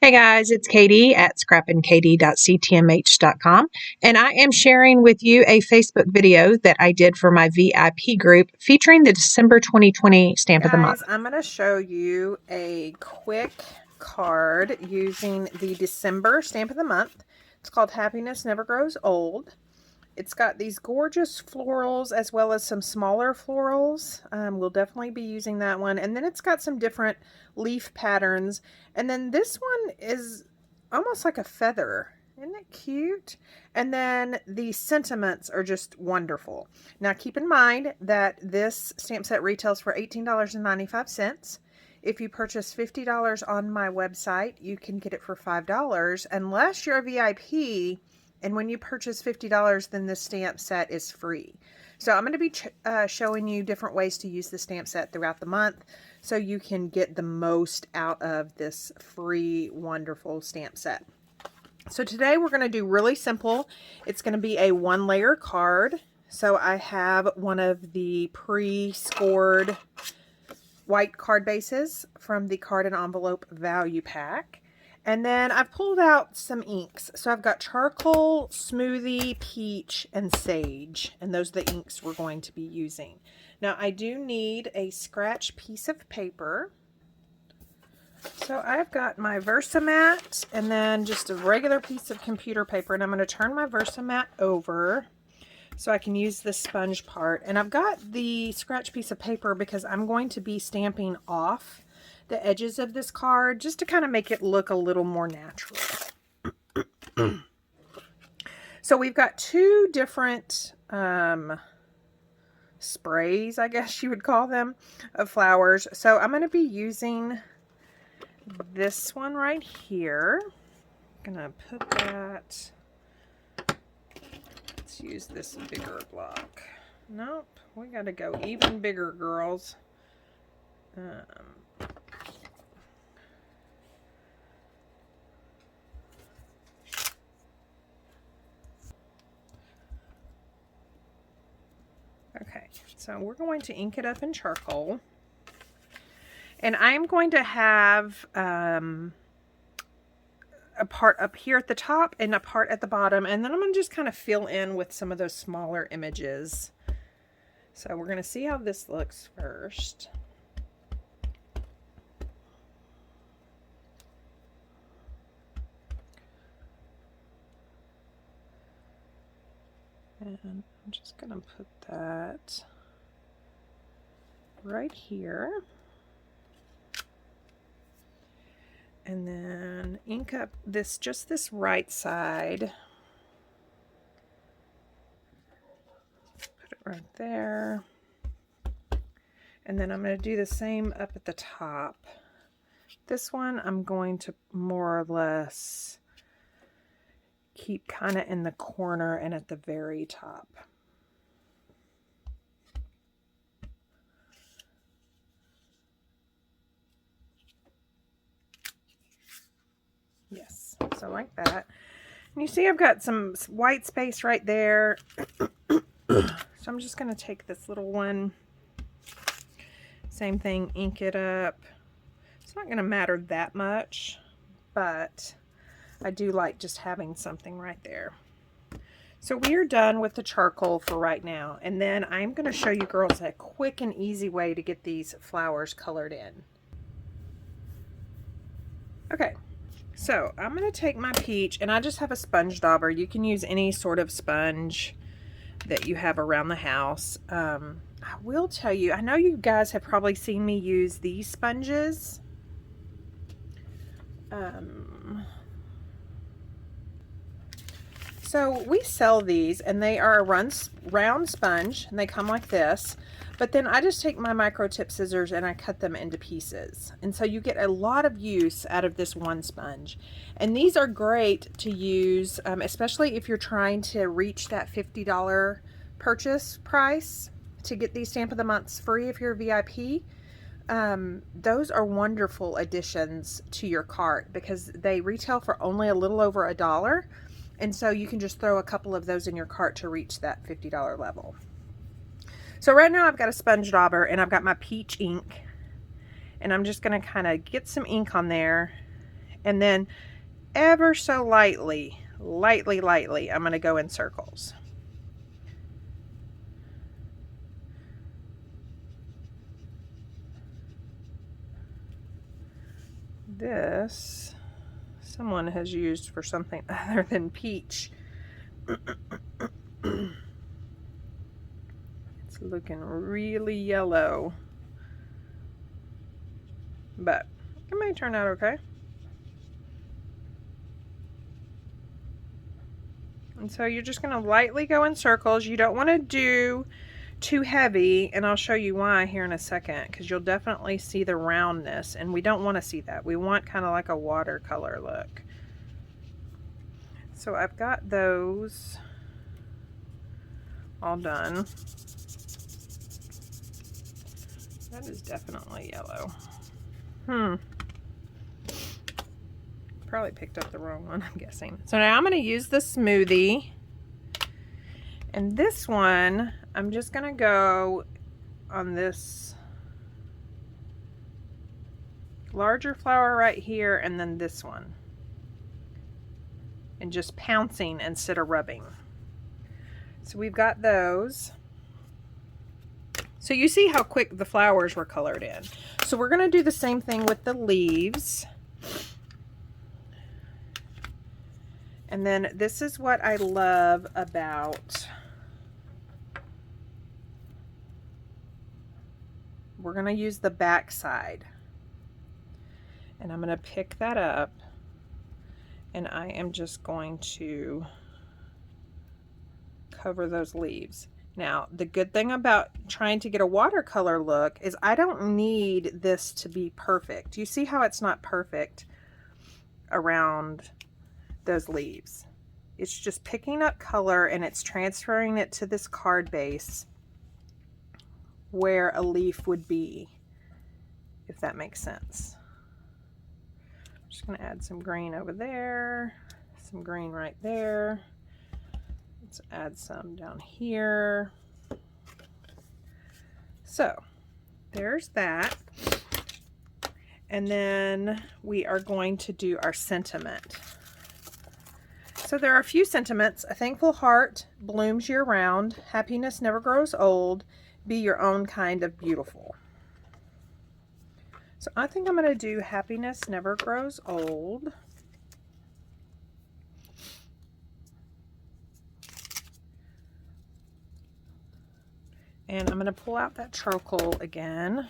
Hey guys, it's Katie at scrappandkatie.ctmh.com, and I am sharing with you a Facebook video that I did for my VIP group featuring the December 2020 stamp of the month. I'm going to show you a quick card using the December stamp of the month. It's called Happiness Never Grows Old. It's got these gorgeous florals as well as some smaller florals. We'll definitely be using that one. And then it's got some different leaf patterns. And then this one is almost like a feather. Isn't it cute? And then the sentiments are just wonderful. Now keep in mind that this stamp set retails for $18.95. If you purchase $50 on my website, you can get it for $5 unless you're a VIP. And when you purchase $50, then this stamp set is free. So I'm going to be showing you different ways to use the stamp set throughout the month so you can get the most out of this free, wonderful stamp set. So today we're going to do really simple. It's going to be a one-layer card. So I have one of the pre-scored white card bases from the Card and Envelope Value Pack. And then I've pulled out some inks. So I've got charcoal, smoothie, peach, and sage. And those are the inks we're going to be using. Now I do need a scratch piece of paper. So I've got my Versamat and then just a regular piece of computer paper. And I'm going to turn my Versamat over so I can use the sponge part. And I've got the scratch piece of paper because I'm going to be stamping off the edges of this card just to kind of make it look a little more natural. So we've got two different sprays, I guess you would call them, of flowers. So I'm going to be using this one right here. I'm going to put that, let's use this bigger block. Nope, we got to go even bigger, girls. Okay, so we're going to ink it up in charcoal. And I'm going to have a part up here at the top and a part at the bottom. And then I'm going to just kind of fill in with some of those smaller images. So we're going to see how this looks first. And I'm just going to put that right here. And then ink up this, just this right side. Put it right there. And then I'm going to do the same up at the top. This one I'm going to more or less keep kind of in the corner and at the very top. Yes, so like that. And you see I've got some white space right there. So I'm just going to take this little one. Same thing, ink it up. It's not going to matter that much, but I do like just having something right there. So we are done with the charcoal for right now. And then I'm going to show you girls a quick and easy way to get these flowers colored in. Okay, so I'm going to take my peach, and I just have a sponge dauber. You can use any sort of sponge that you have around the house. I will tell you, I know you guys have probably seen me use these sponges. So we sell these, and they are a round sponge, and they come like this. But then I just take my micro tip scissors and I cut them into pieces. And so you get a lot of use out of this one sponge. And these are great to use, especially if you're trying to reach that $50 purchase price to get these stamp of the months free if you're a VIP. Those are wonderful additions to your cart because they retail for only a little over $1. And so you can just throw a couple of those in your cart to reach that $50 level. So right now I've got a sponge dauber and I've got my peach ink. And I'm just going to kind of get some ink on there And then ever so lightly, I'm going to go in circles. This someone has used for something other than peach. It's looking really yellow, but it may turn out okay. And so you're just going to lightly go in circles. You don't want to do too heavy, and I'll show you why here in a second, because you'll definitely see the roundness, and we don't want to see that. We want kind of like a watercolor look. So I've got those all done. That is definitely yellow. Probably picked up the wrong one, I'm guessing. So now I'm going to use the smoothie. And this one, I'm just going to go on this larger flower right here, and then this one. And just pouncing instead of rubbing. So we've got those. So you see how quick the flowers were colored in. So we're going to do the same thing with the leaves. And then this is what I love about, we're going to use the back side. And I'm going to pick that up, and I am just going to cover those leaves. Now, the good thing about trying to get a watercolor look is I don't need this to be perfect. You see how it's not perfect around those leaves. It's just picking up color and it's transferring it to this card base where a leaf would be, if that makes sense. I'm just going to add some green over there, some green right there. Let's add some down here. So there's that. And then we are going to do our sentiment. So there are a few sentiments. A thankful heart blooms year round. Happiness never grows old. Be your own kind of beautiful. So I think I'm going to do happiness never grows old. And I'm going to pull out that charcoal again.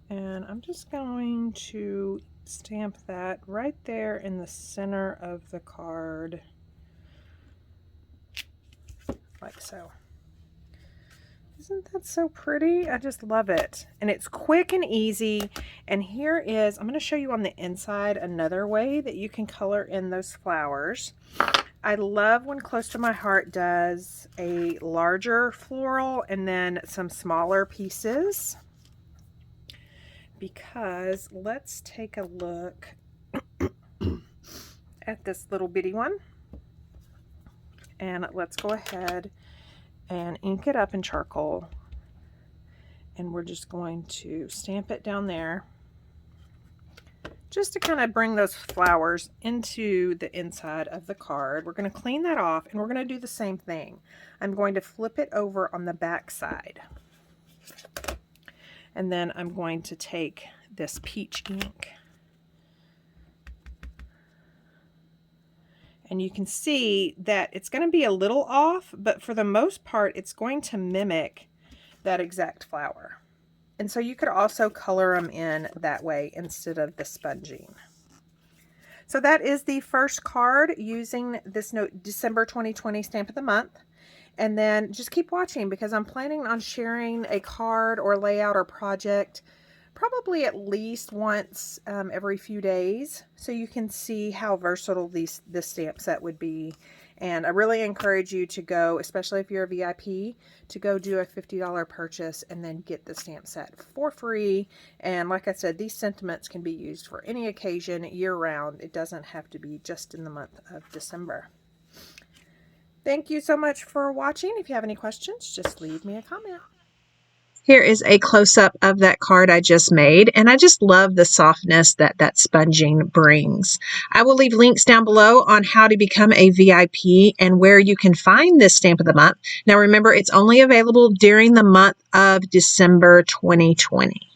And I'm just going to stamp that right there in the center of the card, like so. Isn't that so pretty? I just love it. And it's quick and easy. And here is, I'm going to show you on the inside another way that you can color in those flowers. I love when Close to My Heart does a larger floral and then some smaller pieces. Because let's take a look at this little bitty one. And let's go ahead and ink it up in charcoal. And we're just going to stamp it down there, just to kind of bring those flowers into the inside of the card. We're going to clean that off, and we're going to do the same thing. I'm going to flip it over on the back side. And then I'm going to take this peach ink. And you can see that it's going to be a little off, but for the most part, it's going to mimic that exact flower. And so you could also color them in that way instead of the sponging. So that is the first card using this note, December 2020 Stamp of the Month. And then just keep watching, because I'm planning on sharing a card or layout or project probably at least once every few days, so you can see how versatile this stamp set would be. And I really encourage you to go, especially if you're a VIP, to go do a $50 purchase and then get the stamp set for free. And like I said, these sentiments can be used for any occasion year-round. It doesn't have to be just in the month of December. Thank you so much for watching. If you have any questions, just leave me a comment. Here is a close-up of that card I just made, and I just love the softness that that sponging brings. I will leave links down below on how to become a VIP and where you can find this stamp of the month. Now remember, it's only available during the month of December 2020.